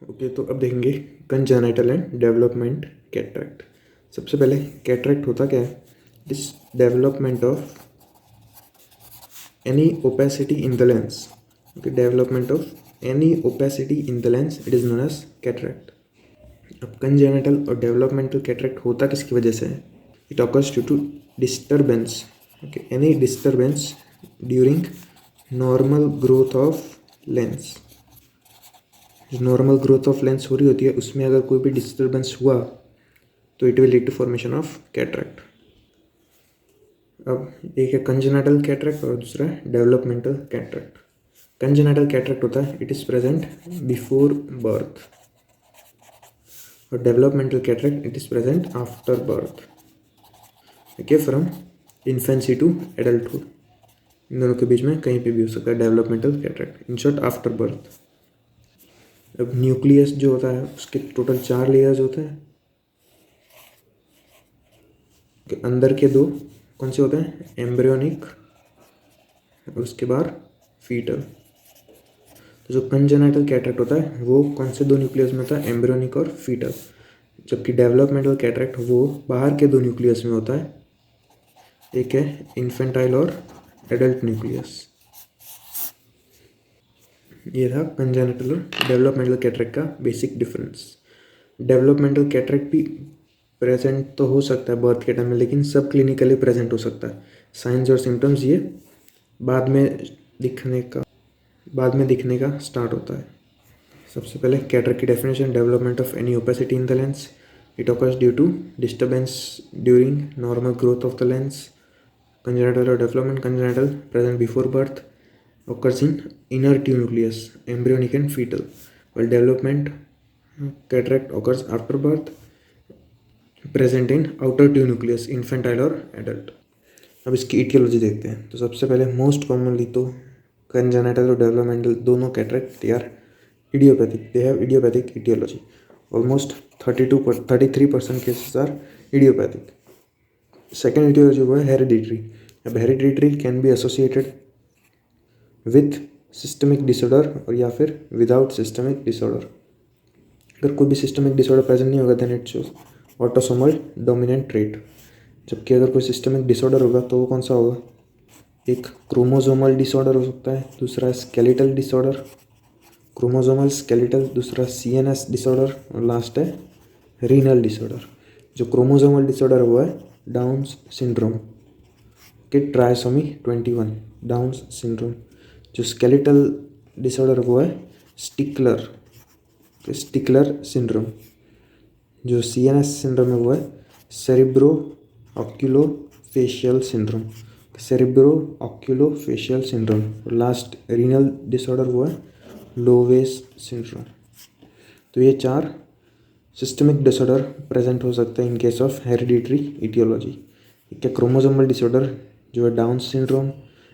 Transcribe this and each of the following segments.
Okay, तो अब देखेंगे कंजेनिटल एंड डेवलपमेंट कैटरेक्ट। सबसे पहले कैटरेक्ट होता क्या है? This development of any opacity in the lens. Okay, development of any opacity in the lens, it is known as cataract. अब congenital और developmental cataract होता किसकी वजह से है? It occurs due to disturbance, okay, any disturbance during normal growth of lens. जो normal growth of lens हो रही होती है उसमें अगर कोई भी डिस्टर्बेंस हुआ तो it will lead to formation of cataract. अब एक है कंजेनिटल कैटरेक्ट और दूसरा है डेवलपमेंटल कैटरेक्ट। कंजेनिटल कैटरेक्ट होता है it is present before birth, और developmental cataract it is present after birth. Okay, from infancy to adulthood, इन दोनों के बीच में कहीं पे भी हो सकता है developmental cataract, in short after birth. अब न्यूक्लियस जो होता है उसके टोटल 4 लेयर्स होते हैं। अंदर के 2 कौन से होते हैं? एम्ब्रियोनिक और उसके बाद फीटल। तो जो कंजेनिटल कैटरेक्ट होता है वो कौन से 2 न्यूक्लियस में होता है? एम्ब्रियोनिक और फीटल। जबकि डेवलपमेंटल कैटरेक्ट वो बाहर के 2 न्यूक्लियस में होता है, एक है इन्फेंटाइल और एडल्ट न्यूक्लियस। ये था कंजेनिटल और डेवलपमेंटल कैटरेक्ट का बेसिक डिफरेंस। डेवलपमेंटल कैटरेक्ट भी प्रेजेंट तो हो सकता है बर्थ के टाइम में, लेकिन सब क्लिनिकली प्रेजेंट हो सकता है। साइंस और सिम्टम्स ये बाद में दिखने का स्टार्ट होता है। सबसे पहले कैटरेक्ट की definition: development of any opacity in the lens, it occurs due to disturbance during normal growth of the lens. Congenital और development: congenital present before birth, occurs in inner two nucleus, embryonic and fetal, while development cataract occurs after birth, present in outer two nucleus, infantile और adult। अब इसकी etiology देखते हैं। तो सबसे पहले most commonly तो कंजेनिटल और डेवलपमेंटल दोनों cataract they are idiopathic, they have idiopathic etiology। Almost 33% cases are idiopathic. Second etiology हुआ है हेरिडिटरी। अब hereditary can be associated with systemic disorder और या फिर विदाउट सिस्टमिक डिसऑर्डर। अगर कोई भी सिस्टमिक डिसऑर्डर प्रेजेंट नहीं होगा then it shows autosomal dominant trait. जबकि अगर कोई सिस्टमिक डिसऑर्डर होगा तो वो कौन सा होगा? एक क्रोमोसोमल डिसऑर्डर हो सकता है, दूसरा स्केलेटल डिसऑर्डर, क्रोमोसोमल स्केलेटल, दूसरा CNS डिसऑर्डर और लास्ट है रीनल डिसऑर्डर। जो क्रोमोसोमल डिसऑर्डर हुआ है डाउन्स सिंड्रोम के ट्राइसोमी 21 डाउन्स सिंड्रोम। जो स्केलेटल डिसऑर्डर वो है स्टिकलर सिंड्रोम। जो CNS सिंड्रोम है वो है सेरिब्रो ऑक्यूलोफेशियल सिंड्रोम, और लास्ट रीनल डिसऑर्डर वो है लोवेस सिंड्रोम। तो ये 4 सिस्टमिक डिसऑर्डर प्रेजेंट हो सकते हैं in case of hereditary etiology. क्या क्रोमोसोमल डिसऑर्डर जो है डाउन सिंड्रोम,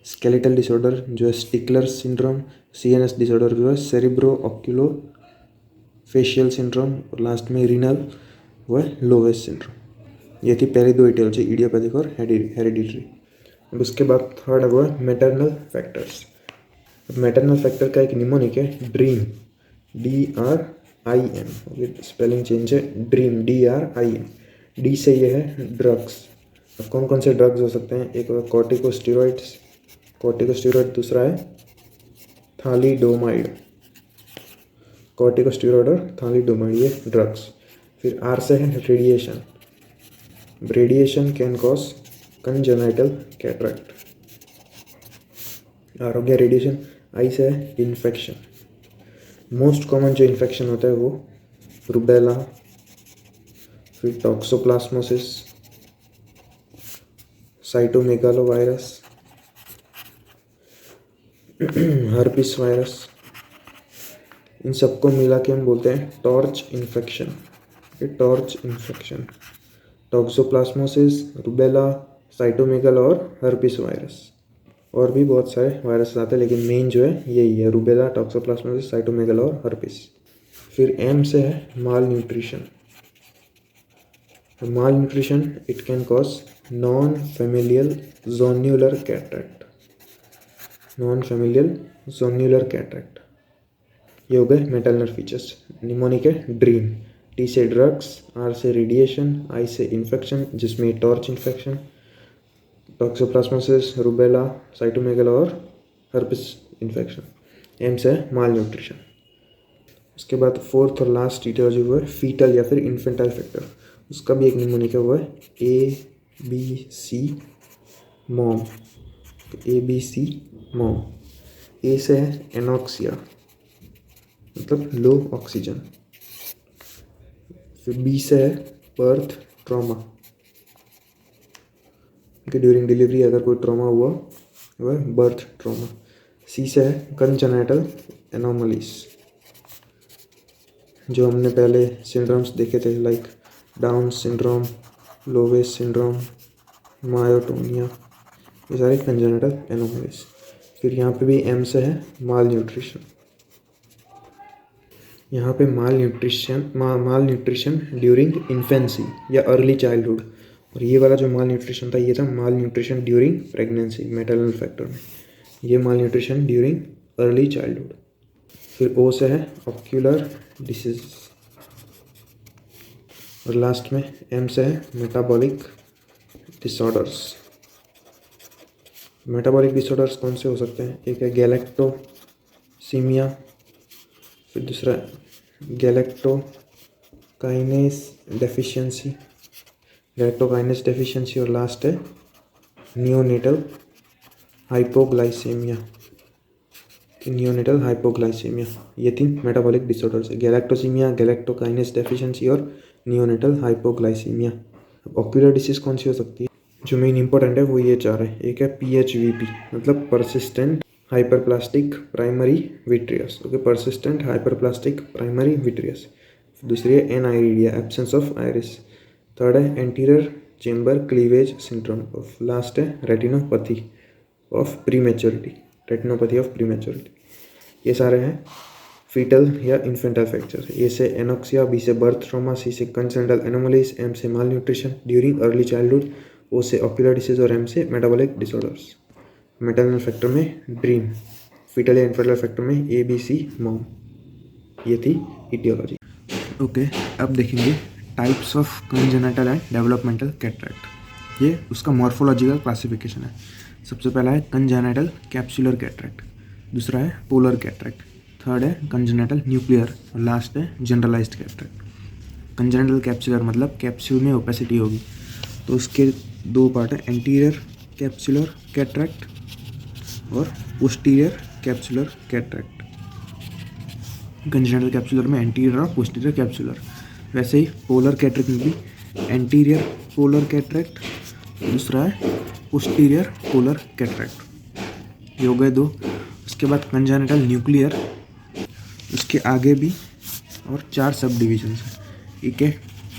स्केलेटल डिसऑर्डर जो है स्टिकलर सिंड्रोम, CNS डिसऑर्डर जो है सेरिब्रो ऑक्यूलो फेशियल सिंड्रोम, और लास्ट में रीनल वो है लोवेस सिंड्रोम। ये थी पहली 2 इटियोलॉजी, इडियोपैथिक और हेरिडिटरी। अब उसके बाद थर्ड है वो है मैटरनल फैक्टर्स। मैटरनल फैक्टर का एक निमोनिक है ड्रीम, DRIM। स्पेलिंग चेंज है ड्रीम, DRIM। डी से ये है ड्रग्स। अब कौन कौन से ड्रग्स हो सकते हैं? एक कॉर्टिकोस्टेरॉइड, दूसरा है थालीडोमाइड, कॉर्टिकोस्टेरॉइड और थालीडोमाइड ये ड्रग्स। फिर आर से है radiation, radiation can cause congenital cataract. R हो गया रेडिएशन। आई से है इन्फेक्शन। मोस्ट कॉमन जो इन्फेक्शन होता है वो रूबेला, फिर टॉक्सोप्लाज्मोसिस, साइटोमेगालोवायरस, हर्पिस वायरस। इन सबको मिला के हम बोलते हैं TORCH infection. Toxoplasmosis, rubella, cytomegalo और हर्पिस वायरस। और भी बहुत सारे वायरस आते हैं लेकिन मेन जो है यही है, रूबेला, टॉक्सोप्लाज्मोसिस, साइटोमेगाला और हर्पिस। फिर एम से है malnutrition. It can cause non familial zonular cataract. ये हो गए मेटलनर फीचर्स। निमोनिक है ड्रीम, टी से ड्रग्स, आर से रेडिएशन, आई से इन्फेक्शन जिसमें TORCH infection, toxoplasmosis, rubella, cytomegalo और हर्पिस इन्फेक्शन, एम से माल न्यूट्रिशन। उसके बाद फोर्थ और लास्ट ईटियोलॉजी हुआ है फीटल या फिर इन्फेंटाइल फैक्टर, उसका भी एक निमोनिक हुआ है ABC mom. ABC mom. A से है एनॉक्सिया मतलब लो ऑक्सीजन, फिर बी से है बर्थ ट्रॉमा कि ड्यूरिंग डिलीवरी अगर कोई ट्रॉमा हुआ वह बर्थ ट्रॉमा। सी से है कंजेनिटल एनोमलीज, जो हमने पहले सिंड्रोम्स देखे थे like down syndrome, लोवेस syndrome, myotonia, ये सारे कंजेनिटल एनोमलीज। फिर यहाँ पे भी एम से है माल न्यूट्रिशन। यहाँ पे माल न्यूट्रिशन ड्यूरिंग इन्फेंसी या अर्ली चाइल्डहुड, और ये वाला जो माल न्यूट्रिशन था ये था malnutrition during pregnancy maternal factor में, ये malnutrition during early childhood. फिर ओ से है ऑक्यूलर डिसीज, और लास्ट में एम से है मेटाबॉलिक डिसऑर्डर्स। मेटाबॉलिक डिसऑर्डर्स कौन से हो सकते हैं? एक है गैलेक्टोसीमिया, फिर दूसरा गैलेक्टोकाइनेस डेफिशिएंसी, और लास्ट है नियोनेटल हाइपोग्लाइसेमिया। ये 3 मेटाबॉलिक डिसऑर्डर्स है, गैलेक्टोसीमिया, गैलेक्टोकाइनेस डेफिशिएंसी और नियोनेटल हाइपोग्लाइसीमिया। अब ऑक्यूलर डिसीज कौन सी हो सकती है? जो मेन इंपॉर्टेंट है वो ये 4 है। एक है PHVP मतलब persistent hyperplastic primary vitreous, okay, persistent hyperplastic primary vitreous. दूसरी है एनआईरिडिया, एब्सेंस ऑफ आइरिस। थर्ड है anterior chamber cleavage syndrome. Last है रेटिनोपैथी ऑफ प्रीमेच्योरिटी। ये सारे हैं फीटल या इन्फेंटाइल फ्रैक्चर। ए से एनोक्सिया, बी से बर्थ ट्रॉमा, सी से कंजेनिटल एनोमलीज, एम से माल न्यूट्रिशन ड्यूरिंग अर्ली चाइल्डहुड, ओ से ऑक्यूलर डिसीज और एम से मेटाबॉलिक डिसऑर्डर्स। मैटरनल फैक्टर में ड्रीम, फीटल या इन्फेंटाइल फैक्टर में ABC मॉम। ये थी इटियोलॉजी। ओके, अब देखेंगे types of congenital and developmental cataract. ये उसका मॉर्फोलॉजिकल क्लासिफिकेशन है। सबसे पहला है कंजेनिटल कैप्सुलर कैटरैक्ट, दूसरा है पोलर कैटरैक्ट, थर्ड है कंजेनिटल न्यूक्लियर और लास्ट है जनरलाइज्ड कैटरैक्ट। कंजेनिटल कैप्सुलर मतलब कैप्सूल में ओपेसिटी होगी, तो उसके 2 पार्ट है, एंटीरियर कैप्सुलर कैटरैक्ट और posterior capsular cataract. Congenital capsular में एंटीरियर और पोस्टीरियर कैप्सुलर। वैसे ही पोलर कैटरैक्ट में भी एंटीरियर पोलर कैटरैक्ट, दूसरा है पोस्टीरियर पोलर कैटरैक्ट। ये हो गए 2। उसके बाद कंजेनिटल न्यूक्लियर, उसके आगे भी और 4 सब डिविजन्स हैं। एक है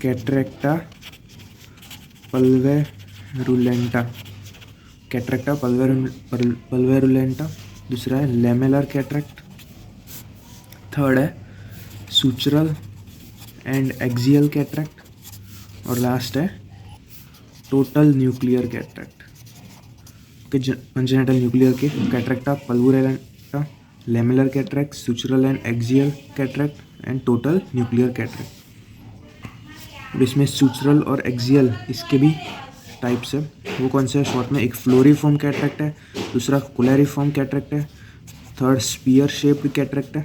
कैटरैक्टा पल्वेरुलेंटा, दूसरा है लेमेलर कैटरैक्ट, थर्ड है सुचरल एंड एक्सियल कैटरैक्ट और लास्ट है total nuclear cataract. Congenital nuclear के cataracta pulverulenta, lamellar cataract, sutural and axial cataract and total nuclear cataract. और इसमें सुचरल और एक्सियल इसके भी टाइप्स है। वो कौन से है शॉर्ट में? एक फ्लोरीफॉर्म कैटरैक्ट है, दूसरा कोलेरिफॉर्म कैटरैक्ट है, थर्ड स्पीयर शेप्ड कैटरैक्ट है,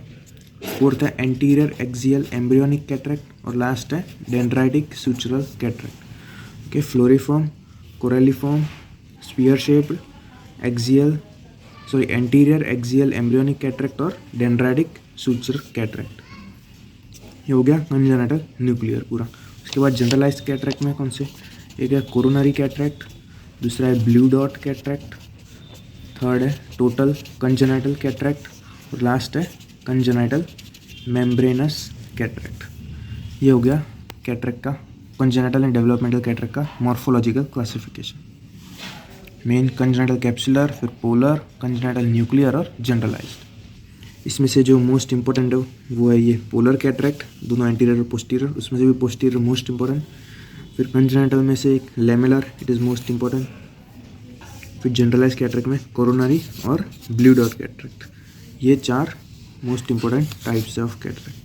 फोर्थ है एंटीरियर एक्सियल एम्ब्रियोनिक कैटरैक्ट और लास्ट है dendritic sutural cataract. Okay, floriform, coralliform, spear shaped, anterior axial embryonic cataract और डेंड्राइटिक सुचरल कैटरैक्ट। ये हो गया कंजेनिटल न्यूक्लियर पूरा। उसके बाद जनरलाइज्ड कैटरैक्ट में कौन से? एक है कोरोनरी कैटरैक्ट, दूसरा है ब्लू डॉट कैटरैक्ट, थर्ड है टोटल कंजेनिटल कैटरैक्ट और लास्ट है कंजेनिटल मेम्ब्रेनस कैटरैक्ट। ये हो गया कैटरैक्ट का, कंजेनिटल एंड डेवलपमेंटल कैटरैक्ट का morphological classification. Main congenital capsular, फिर पोलर, कंजेनिटल न्यूक्लियर और जनरलाइज्ड। इसमें से जो मोस्ट इंपॉर्टेंट है वो है ये पोलर कैटरैक्ट, दोनों एंटीरियर और पोस्टीरियर, उसमें से भी पोस्टीरियर मोस्ट इंपॉर्टेंट। फिर कंजेनिटल में से एक लेमेलर, इट इज़ मोस्ट इंपॉर्टेंट। फिर जनरलाइज कैटरैक्ट में कोरोनरी और ब्लू डॉट कैटरैक्ट। ये 4 most important types of cataract.